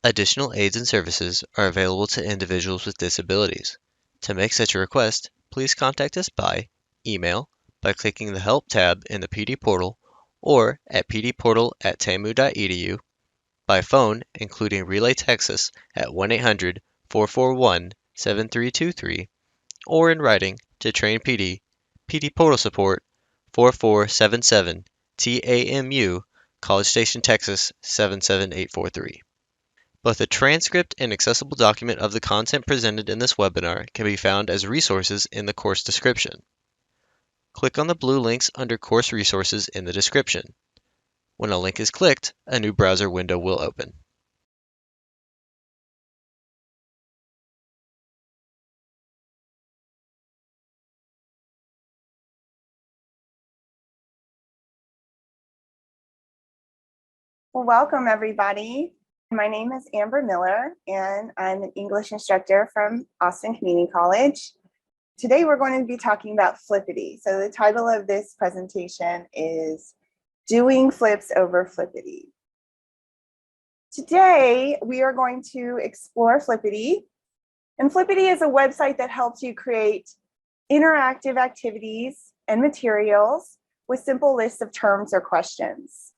Additional aids and services are available to individuals with disabilities. To make such a request, please contact us by email, by clicking the Help tab in the PD portal, or at pdportal@tamu.edu, by phone, including Relay Texas at 1-800-441-7323, or in writing to Train PD, PD Portal Support, 4477 TAMU, College Station, Texas 77843. Both a transcript and accessible document of the content presented in this webinar can be found as resources in the course description. Click on the blue links under Course Resources in the description. When a link is clicked, a new browser window will open. Well, welcome everybody. My name is Amber Miller and I'm an English instructor from Austin Community College. Today we're going to be talking about Flippity. So the title of this presentation is Doing Flips Over Flippity. Today we are going to explore Flippity. And Flippity is a website that helps you create interactive activities and materials with simple lists of terms or questions.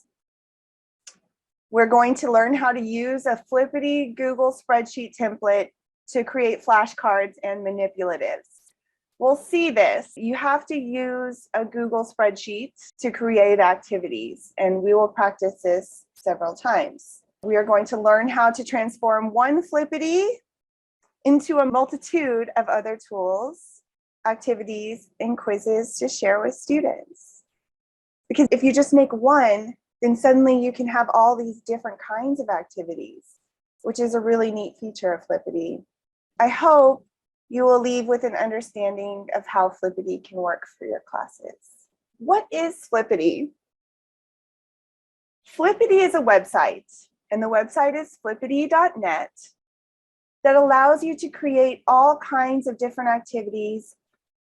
We're going to learn how to use a Flippity Google spreadsheet template to create flashcards and manipulatives. We'll see this. You have to use a Google spreadsheet to create activities, and we will practice this several times. We are going to learn how to transform one Flippity into a multitude of other tools, activities, and quizzes to share with students. Because if you just make one, then suddenly you can have all these different kinds of activities, which is a really neat feature of Flippity. I hope you will leave with an understanding of how Flippity can work for your classes. What is Flippity? Flippity is a website, and the website is flippity.net, that allows you to create all kinds of different activities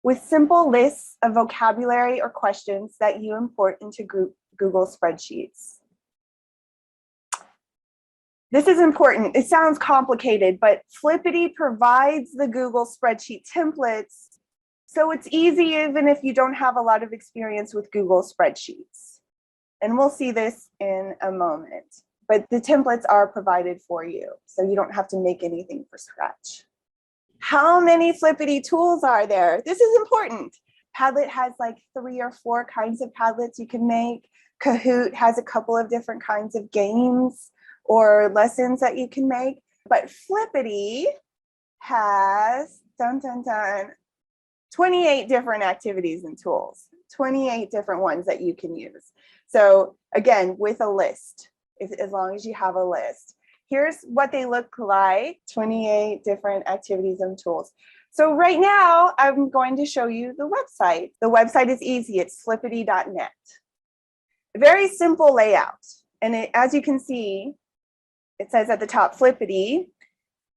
with simple lists of vocabulary or questions that you import into Google spreadsheets. This is important. It sounds complicated, but Flippity provides the Google spreadsheet templates, so it's easy even if you don't have a lot of experience with Google spreadsheets. And we'll see this in a moment. But the templates are provided for you, so you don't have to make anything from scratch. How many Flippity tools are there? This is important. Padlet has like 3 or 4 kinds of Padlets you can make. Kahoot has a couple of different kinds of games or lessons that you can make. But Flippity has 28 different activities and tools, 28 different ones that you can use. So again, with a list, as long as you have a list. Here's what they look like, 28 different activities and tools. So right now, I'm going to show you the website. The website is easy, it's flippity.net. Very simple layout. And as you can see, it says at the top, Flippity,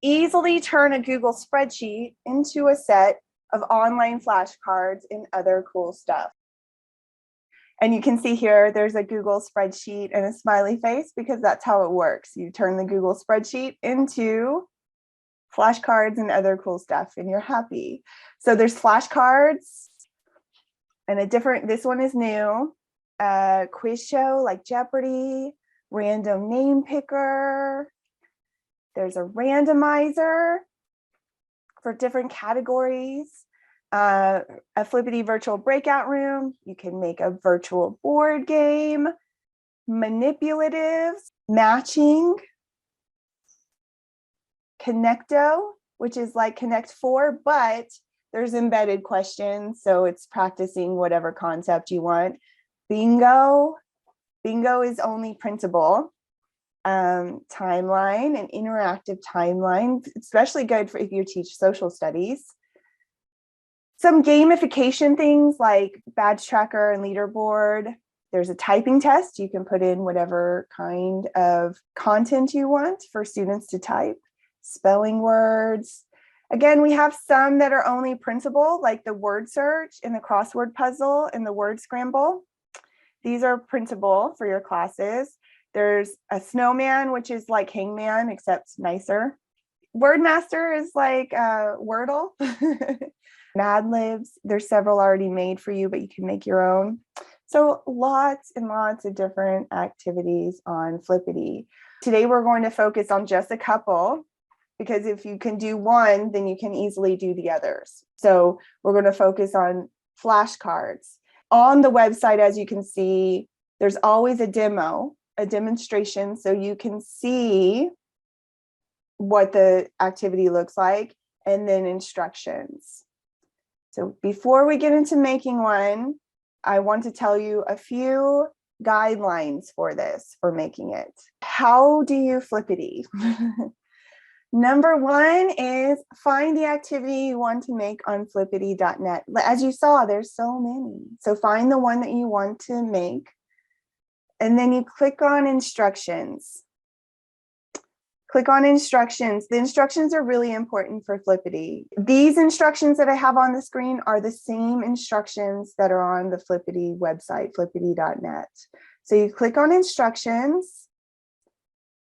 easily turn a Google spreadsheet into a set of online flashcards and other cool stuff. And you can see here, there's a Google spreadsheet and a smiley face because that's how it works. You turn the Google spreadsheet into flashcards and other cool stuff and you're happy. So there's flashcards and this one is new, quiz show like Jeopardy, random name picker. There's a randomizer for different categories. A Flippity virtual breakout room. You can make a virtual board game, manipulatives, matching, Connecto, which is like Connect 4, but there's embedded questions, so it's practicing whatever concept you want. Bingo. Bingo is only printable. Timeline, an interactive timeline, especially good for if you teach social studies. Some gamification things like badge tracker and leaderboard. There's a typing test. You can put in whatever kind of content you want for students to type. Spelling words. Again, we have some that are only printable, like the word search and the crossword puzzle and the word scramble. These are printable for your classes. There's a snowman, which is like hangman, except nicer. Wordmaster is like Wordle. Mad Libs, there's several already made for you, but you can make your own. So lots and lots of different activities on Flippity. Today we're going to focus on just a couple, because if you can do one, then you can easily do the others. So we're going to focus on flashcards. On the website, as you can see, there's always a demonstration, so you can see what the activity looks like, and then instructions. So before we get into making one, I want to tell you a few guidelines for this, for making it. How do you Flippity? Number one is find the activity you want to make on flippity.net. As you saw, there's so many. So find the one that you want to make, and then you click on instructions. Click on instructions. The instructions are really important for Flippity. These instructions that I have on the screen are the same instructions that are on the Flippity website, flippity.net. So you click on instructions,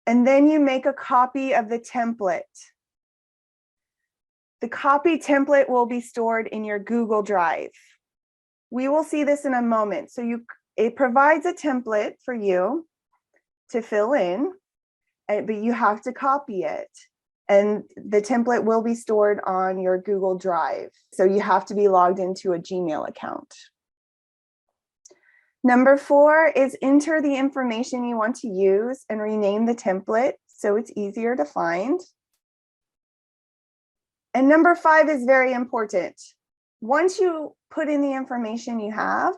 and then you make a copy of the template. The copy template will be stored in your Google Drive. We will see this in a moment. So it provides a template for you to fill in, but you have to copy it. And the template will be stored on your Google Drive. So you have to be logged into a Gmail account. Number 4 is enter the information you want to use and rename the template so it's easier to find. And number 5 is very important. Once you put in the information you have,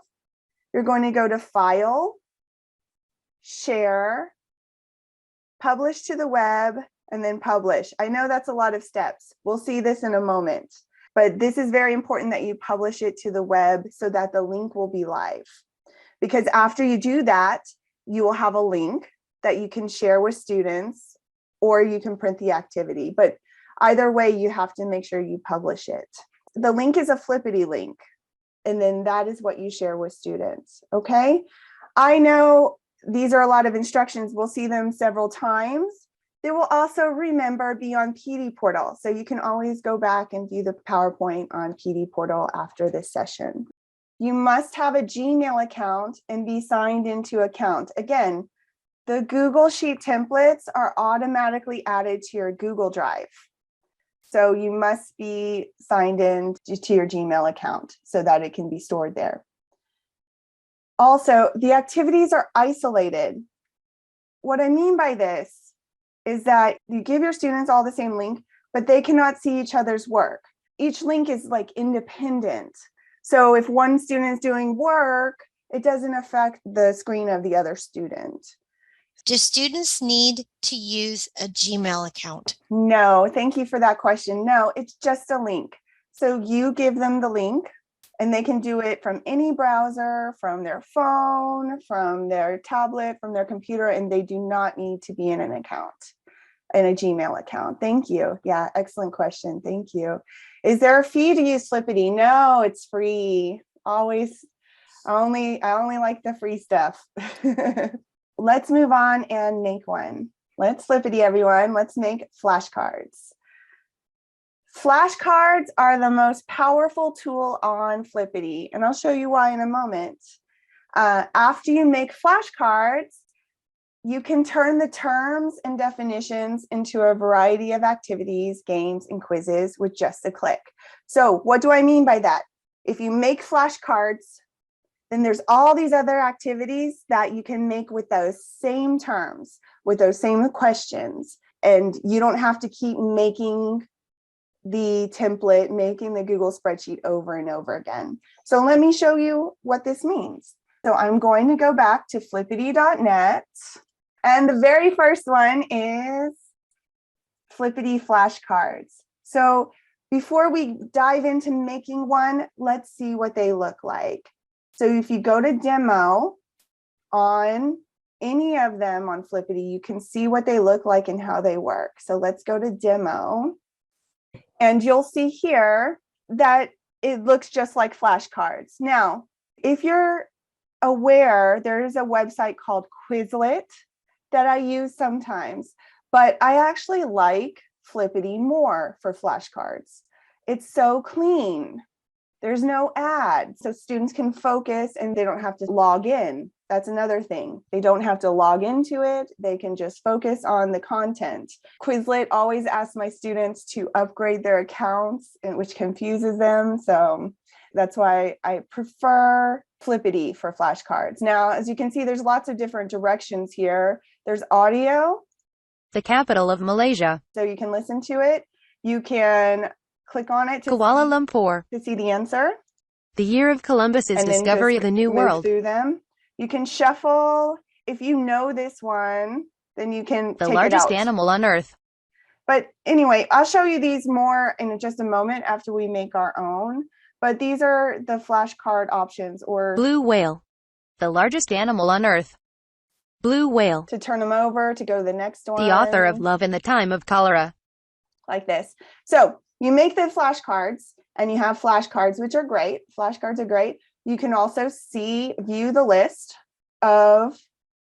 you're going to go to File, Share, Publish to the web, and then publish. I know that's a lot of steps. We'll see this in a moment, but this is very important that you publish it to the web so that the link will be live. Because after you do that, you will have a link that you can share with students, or you can print the activity. But either way, you have to make sure you publish it. The link is a Flippity link, and then that is what you share with students, okay? I know these are a lot of instructions. We'll see them several times. They will also, remember, be on PD Portal. So you can always go back and view the PowerPoint on PD Portal after this session. You must have a Gmail account and be signed into account. Again, the Google Sheet templates are automatically added to your Google Drive. So you must be signed in to your Gmail account so that it can be stored there. Also, the activities are isolated. What I mean by this is that you give your students all the same link, but they cannot see each other's work. Each link is like independent. So if one student is doing work, it doesn't affect the screen of the other student. Do students need to use a Gmail account? No, thank you for that question. No, it's just a link. So you give them the link, and they can do it from any browser, from their phone, from their tablet, from their computer, and they do not need to be in an account, in a Gmail account. Thank you. Yeah, excellent question. Thank you. Is there a fee to use Flippity? No, it's free. Always, I only like the free stuff. Let's move on and make one. Let's Flippity, everyone. Let's make flashcards. Flashcards are the most powerful tool on Flippity, and I'll show you why in a moment. After you make flashcards, you can turn the terms and definitions into a variety of activities, games, and quizzes with just a click. So what do I mean by that? If you make flashcards, then there's all these other activities that you can make with those same terms, with those same questions, and you don't have to keep making the template, making the Google spreadsheet over and over again. So let me show you what this means. So I'm going to go back to flippity.net. And the very first one is Flippity flashcards. So before we dive into making one, let's see what they look like. So if you go to demo on any of them on Flippity, you can see what they look like and how they work. So let's go to demo. And you'll see here that it looks just like flashcards. Now, if you're aware, there is a website called Quizlet that I use sometimes, but I actually like Flippity more for flashcards. It's so clean. There's no ads, so students can focus and they don't have to log in. That's another thing. They don't have to log into it. They can just focus on the content. Quizlet always asks my students to upgrade their accounts, which confuses them. So that's why I prefer Flippity for flashcards. Now, as you can see, there's lots of different directions here. There's audio. The capital of Malaysia. So you can listen to it. You can click on it Kuala Lumpur. to see the answer. The year of Columbus's And then discovery just of the New move World. through them. You can shuffle. If you know this one, then you can The take largest it out. animal on Earth. But anyway, I'll show you these more in just a moment after we make our own. But these are the flashcard options, or Blue whale. The largest animal on Earth. Blue whale. to turn them over to go to the next one. The author of Love in the Time of Cholera. Like this. So you make the flashcards and you have flashcards, which are great. Flashcards are great. You can also view the list of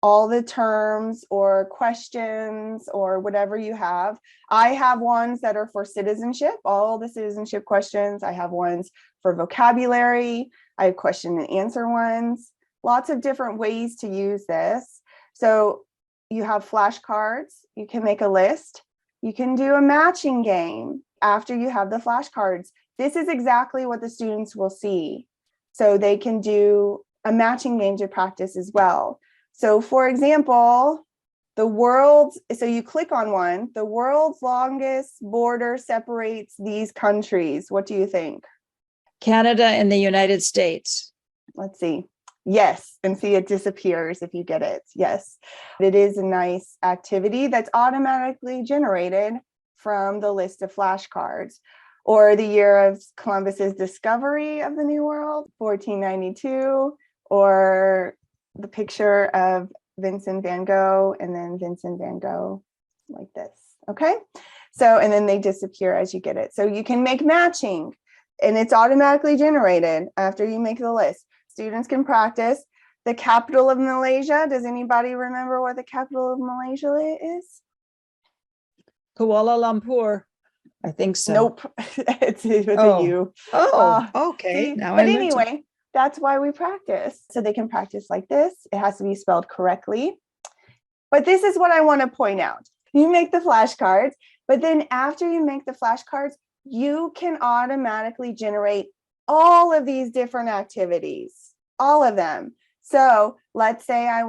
all the terms or questions or whatever you have. I have ones that are for citizenship, all the citizenship questions. I have ones for vocabulary. I have question and answer ones. Lots of different ways to use this. So you have flashcards. You can make a list. You can do a matching game after you have the flashcards. This is exactly what the students will see. So they can do a matching game to practice as well. So for example, so you click on one, the world's longest border separates these countries. What do you think? Canada and the United States. Let's see. Yes, and see it disappears if you get it. Yes, it is a nice activity that's automatically generated from the list of flashcards. Or the year of Columbus's discovery of the New World, 1492, or the picture of Vincent van Gogh, and then Vincent van Gogh like this. Okay, so and then they disappear as you get it. So you can make matching, and it's automatically generated after you make the list. Students can practice. The capital of Malaysia. Does anybody remember what the capital of Malaysia is? Kuala Lumpur. I think so. Nope, it's with Oh. a U. Okay. See? Now But I learned something. anyway, that's why we practice. So they can practice like this. It has to be spelled correctly. But this is what I want to point out. You make the flashcards, but then after you make the flashcards, you can automatically generate all of these different activities, all of them. So let's say I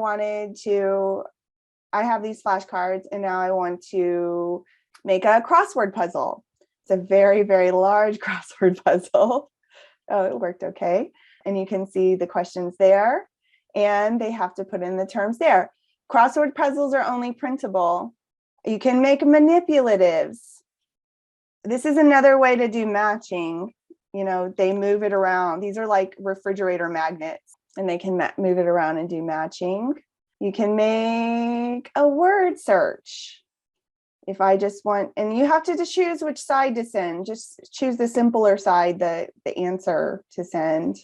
have these flashcards and now I want to make a crossword puzzle. It's a very, very large crossword puzzle. Oh, it worked okay. And you can see the questions there, and they have to put in the terms there. Crossword puzzles are only printable. You can make manipulatives. This is another way to do matching. You know, they move it around. These are like refrigerator magnets, and they can move it around and do matching. You can make a word search. If I just want, and you have to just choose which side to send, just choose the simpler side, the answer to send,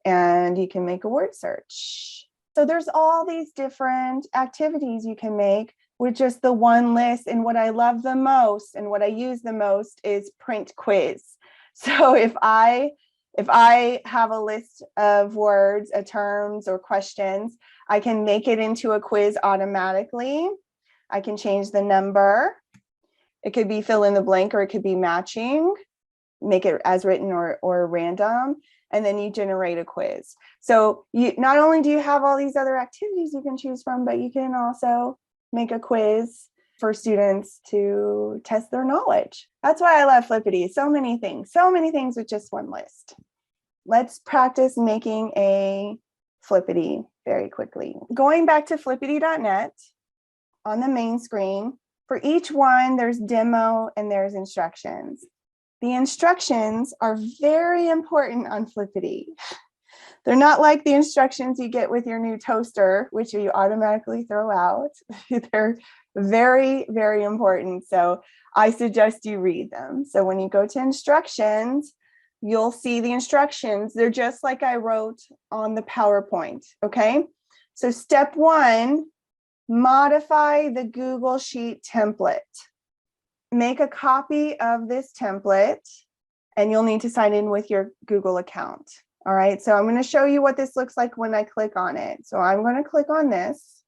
and you can make a word search. So there's all these different activities you can make with just the one list. And what I love the most and what I use the most is print quiz. So if I have a list of words, terms, or questions, I can make it into a quiz automatically. I can change the number. It could be fill in the blank, or it could be matching, make it as written or random, and then you generate a quiz. So you not only do you have all these other activities you can choose from, but you can also make a quiz for students to test their knowledge. That's why I love Flippity. So many things with just one list. Let's practice making a Flippity very quickly. Going back to flippity.net, on the main screen, for each one, there's demo and there's instructions. The instructions are very important on Flippity. They're not like the instructions you get with your new toaster, which you automatically throw out. They're very, very important. So I suggest you read them. So when you go to instructions, you'll see the instructions. They're just like I wrote on the PowerPoint, okay? So step one modify the Google Sheet template. Make a copy of this template, and you'll need to sign in with your Google account. All right, so I'm going to show you what this looks like when I click on it. So I'm going to click on this.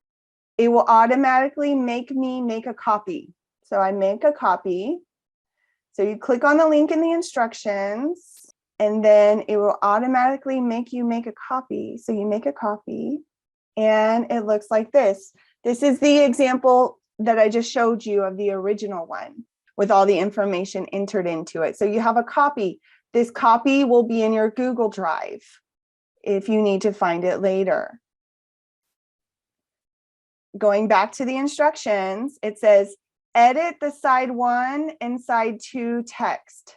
It will automatically make me make a copy. So I make a copy. So you click on the link in the instructions, and then it will automatically make you make a copy. So you make a copy, and it looks like this. This is the example that I just showed you of the original one with all the information entered into it. So you have a copy. This copy will be in your Google Drive if you need to find it later. Going back to the instructions, it says, edit the side 1 and side 2 text.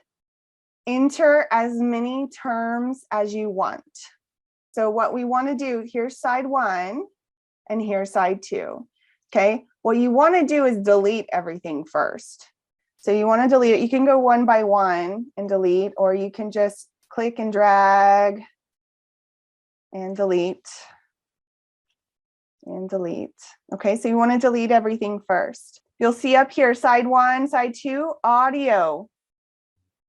Enter as many terms as you want. So what we want to do, here's side 1 and here's side 2. Okay, what you want to do is delete everything first. So you want to delete it. You can go one by one and delete, or you can just click and drag and delete and delete. Okay, so you want to delete everything first. You'll see up here, side 1, side 2, audio.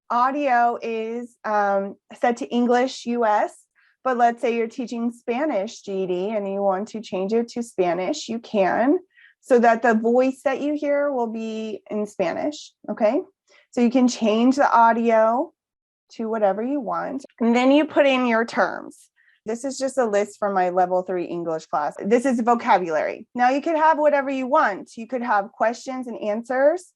Audio is set to English US, but let's say you're teaching Spanish GED and you want to change it to Spanish, you can, so that the voice that you hear will be in Spanish, okay? So you can change the audio to whatever you want, and then you put in your terms. This is just a list from my level 3 English class. This is vocabulary. Now you could have whatever you want. You could have questions and answers.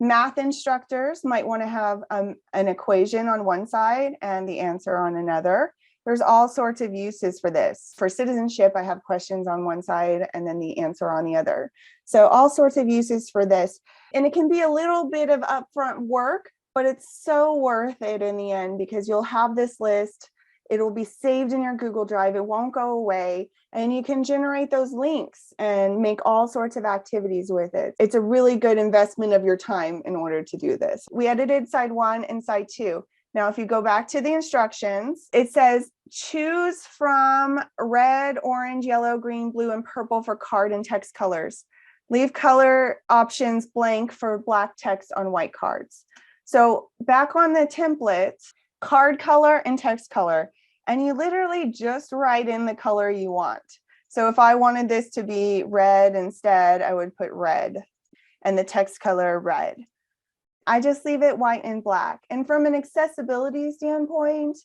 Math instructors might want to have an equation on one side and the answer on another. There's all sorts of uses for this. For citizenship, I have questions on one side and then the answer on the other. So all sorts of uses for this. And it can be a little bit of upfront work, but it's so worth it in the end because you'll have this list. It will be saved in your Google Drive. It won't go away. And you can generate those links and make all sorts of activities with it. It's a really good investment of your time in order to do this. We edited side 1 and side 2. Now, if you go back to the instructions, it says choose from red, orange, yellow, green, blue, and purple for card and text colors. Leave color options blank for black text on white cards. So back on the template, card color and text color, and you literally just write in the color you want. So if I wanted this to be red instead, I would put red and the text color red. I just leave it white and black. And from an accessibility standpoint,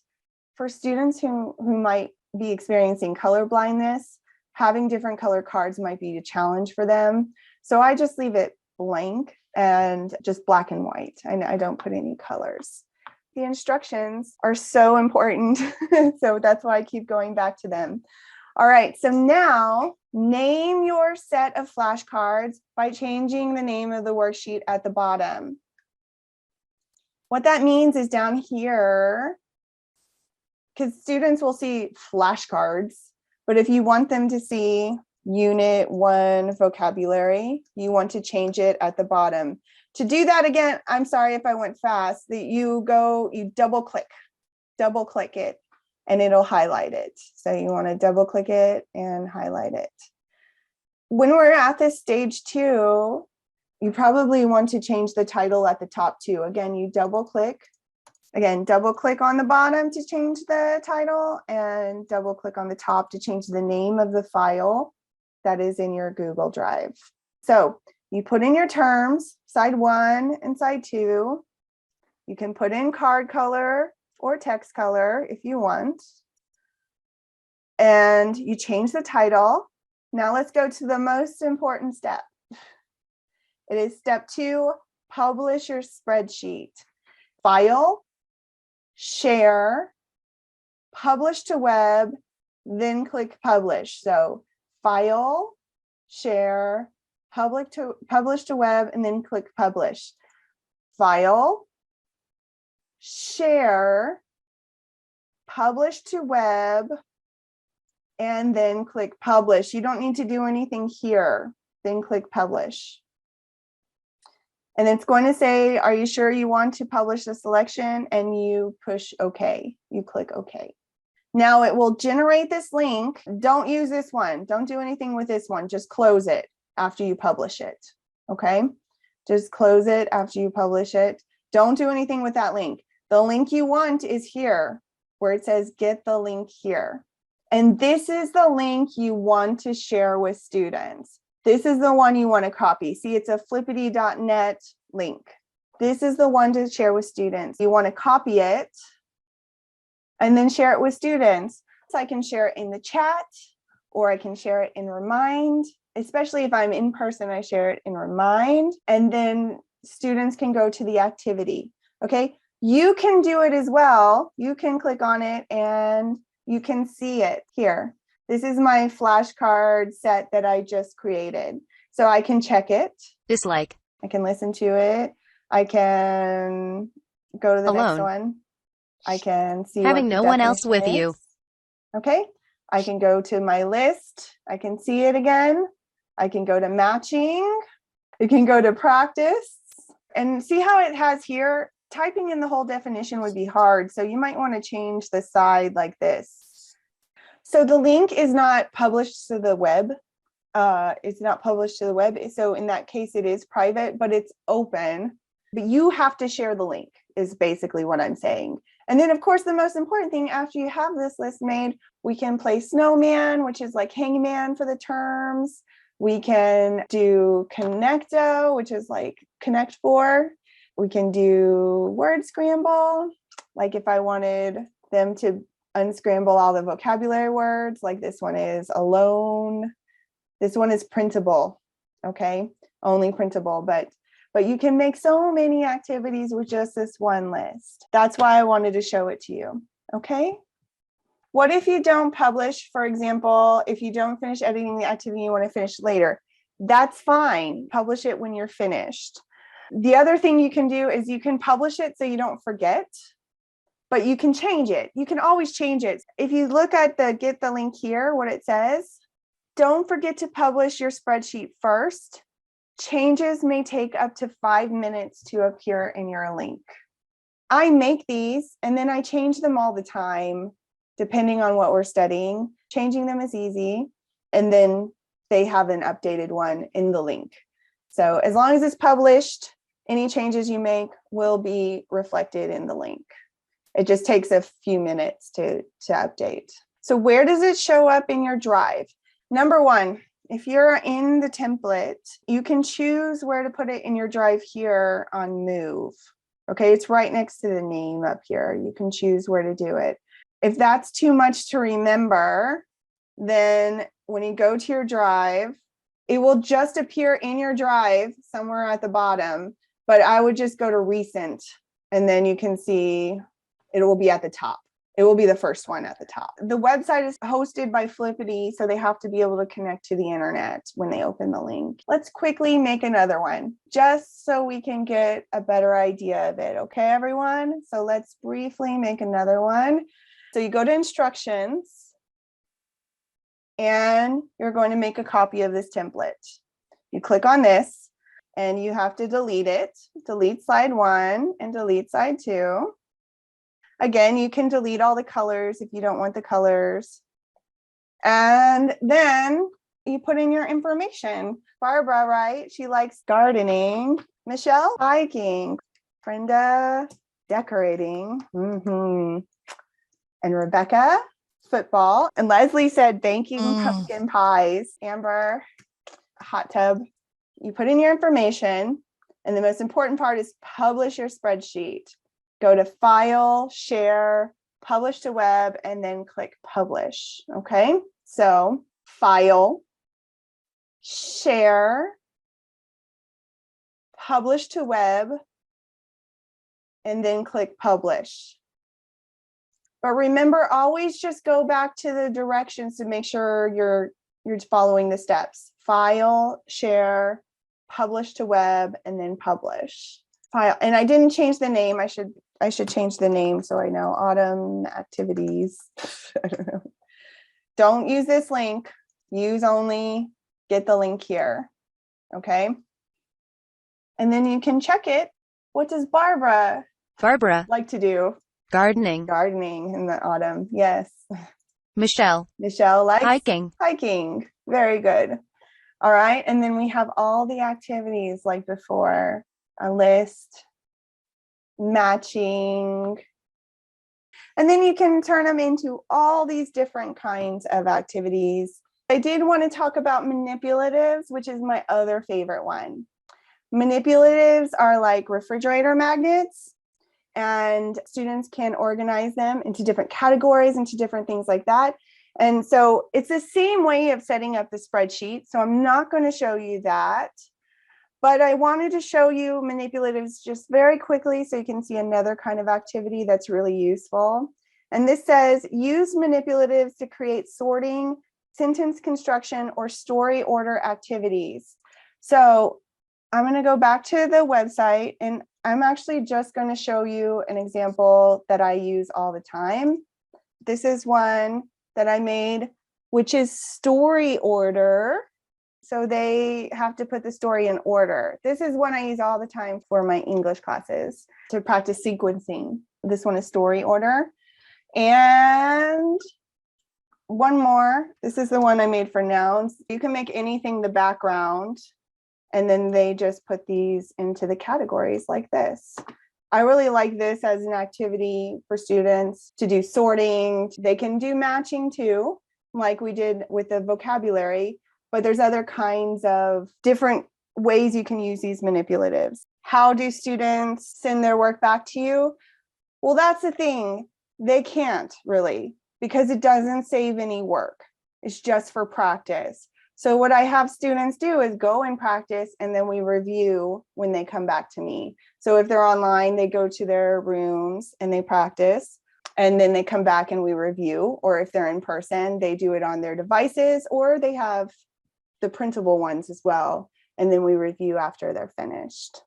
for students who might be experiencing color blindness, having different color cards might be a challenge for them. So I just leave it blank and just black and white. I don't put any colors. The instructions are so important. So that's why I keep going back to them. All right, so now name your set of flashcards by changing the name of the worksheet at the bottom. What that means is down here, because students will see flashcards, but if you want them to see Unit 1 vocabulary, you want to change it at the bottom. To do that again, I'm sorry if I went fast, that you double click it, and it'll highlight it. So you want to double click it and highlight it. When we're at this stage 2, you probably want to change the title at the top too. Again, you double click on the bottom to change the title, and double click on the top to change the name of the file that is in your Google Drive. So you put in your terms, side 1 and side 2. You can put in card color or text color if you want. And you change the title. Now let's go to the most important step. It is step 2, publish your spreadsheet. File, share, publish to web, then click publish. So file, share, publish to web, and then click publish. File, share, publish to web, and then click publish. You don't need to do anything here. Then click publish. And it's going to say, are you sure you want to publish the selection? And you push OK. You click OK. Now it will generate this link. Don't use this one. Don't do anything with this one. Just close it. after you publish it. Okay, just close it after you publish it. Don't do anything with that link. The link you want is here where it says get the link here. And this is the link you want to share with students. This is the one you want to copy. See, it's a flippity.net link. This is the one to share with students. You want to copy it and then share it with students. So I can share it in the chat, or I can share it in Remind. Especially if I'm in person, I share it in Remind, and then students can go to the activity. Okay, you can do it as well. You can click on it and you can see it here. This is my flashcard set that I just created. So I can check it. Dislike. I can listen to it. I can go to the next Alone. one. I can see Having what no the one else definition with you. is. Okay, I can go to my list. I can see it again. I can go to matching. I can go to practice and see how it has here. Typing in the whole definition would be hard. So you might want to change the side like this. So the link is not published to the web. It's not published to the web. So in that case, it is private, but it's open. But you have to share the link is basically what I'm saying. And then, of course, the most important thing after you have this list made, we can play snowman, which is like hangman for the terms. We can do connecto, which is like connect for. We can do word scramble, like if I wanted them to unscramble all the vocabulary words, like this one is alone. This one is printable, okay? Only printable, but you can make so many activities with just this one list. That's why I wanted to show it to you, okay? What if you don't publish, for example, if you don't finish editing the activity, you want to finish later? That's fine. Publish it when you're finished. The other thing you can do is you can publish it so you don't forget, but you can change it. You can always change it. If you look at the get the link here, what it says, don't forget to publish your spreadsheet first. Changes may take up to 5 minutes to appear in your link. I make these and then I change them all the time, depending on what we're studying. Changing them is easy. And then they have an updated one in the link. So as long as it's published, any changes you make will be reflected in the link. It just takes a few minutes to update. So where does it show up in your drive? Number one, if you're in the template, you can choose where to put it in your drive here on move. Okay, it's right next to the name up here. You can choose where to do it. If that's too much to remember, then when you go to your drive, it will just appear in your drive somewhere at the bottom, but I would just go to recent and then you can see it will be at the top. It will be the first one at the top. The website is hosted by Flippity, so they have to be able to connect to the internet when they open the link. Let's quickly make another one, just so we can get a better idea of it. Okay, everyone? So let's briefly make another one. So you go to instructions, and you're going to make a copy of this template. You click on this, and you have to delete it. Delete slide 1 and delete slide 2. Again, you can delete all the colors if you don't want the colors. And then you put in your information. Barbara, right? She likes gardening. Michelle, hiking. Brenda, decorating. And Rebecca, football. And Leslie said baking pumpkin pies. Amber, hot tub. You put in your information. And the most important part is publish your spreadsheet. Go to File, Share, Publish to Web, and then click Publish. Okay, so File, Share, Publish to Web, and then click Publish. But remember, always just go back to the directions to make sure you're following the steps. File, Share, Publish to Web, and then Publish. File, and I didn't change the name. I should change the name so I know. Autumn activities. I don't know. Don't use this link. Use only get the link here. Okay. And then you can check it. What does Barbara like to do? Gardening. Gardening in the autumn. Yes. Michelle Michelle likes hiking. Hiking. Very good. All right, and then we have all the activities like before, a list, matching, and then you can turn them into all these different kinds of activities. I did want to talk about manipulatives, which is my other favorite one. Manipulatives are like refrigerator magnets, and students can organize them into different categories, into different things like that. And so it's the same way of setting up the spreadsheet. So I'm not going to show you that, but I wanted to show you manipulatives just very quickly so you can see another kind of activity that's really useful. And this says, use manipulatives to create sorting, sentence construction, or story order activities. So I'm going to go back to the website, and I'm actually just going to show you an example that I use all the time. This is one that I made, which is story order. So they have to put the story in order. This is one I use all the time for my English classes to practice sequencing. This one is story order. And one more. This is the one I made for nouns. You can make anything the background, and then they just put these into the categories like this. I really like this as an activity for students to do sorting. They can do matching too, like we did with the vocabulary, but there's other kinds of different ways you can use these manipulatives. How do students send their work back to you? Well, that's the thing. They can't really, because it doesn't save any work. It's just for practice. So what I have students do is go and practice, and then we review when they come back to me. So if they're online, they go to their rooms and they practice, and then they come back and we review. Or if they're in person, they do it on their devices, or they have the printable ones as well. And then we review after they're finished.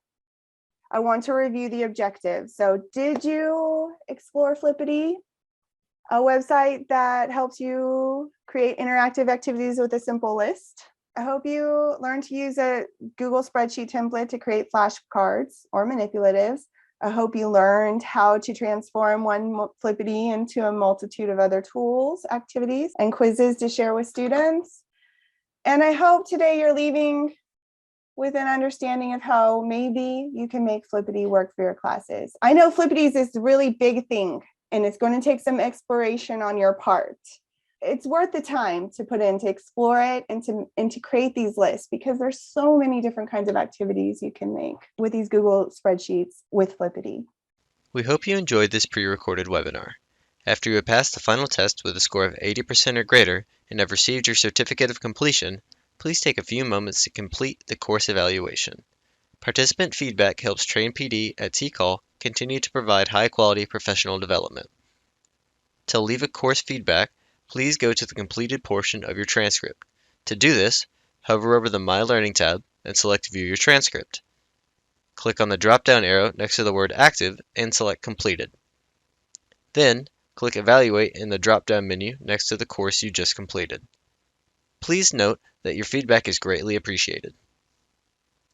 I want to review the objectives. So did you explore Flippity, a website that helps you create interactive activities with a simple list? I hope you learned to use a Google spreadsheet template to create flashcards or manipulatives. I hope you learned how to transform one Flippity into a multitude of other tools, activities, and quizzes to share with students. And I hope today you're leaving with an understanding of how maybe you can make Flippity work for your classes. I know Flippity is this really big thing, and it's going to take some exploration on your part. It's worth the time to put in to explore it and to create these lists, because there's so many different kinds of activities you can make with these Google spreadsheets with Flippity. We hope you enjoyed this pre-recorded webinar. After you have passed the final test with a score of 80% or greater and have received your certificate of completion, please take a few moments to complete the course evaluation. Participant feedback helps Train PD at TCall continue to provide high-quality professional development. To leave a course feedback, please go to the completed portion of your transcript. To do this, hover over the My Learning tab and select View Your Transcript. Click on the drop-down arrow next to the word Active and select Completed. Then, click Evaluate in the drop-down menu next to the course you just completed. Please note that your feedback is greatly appreciated.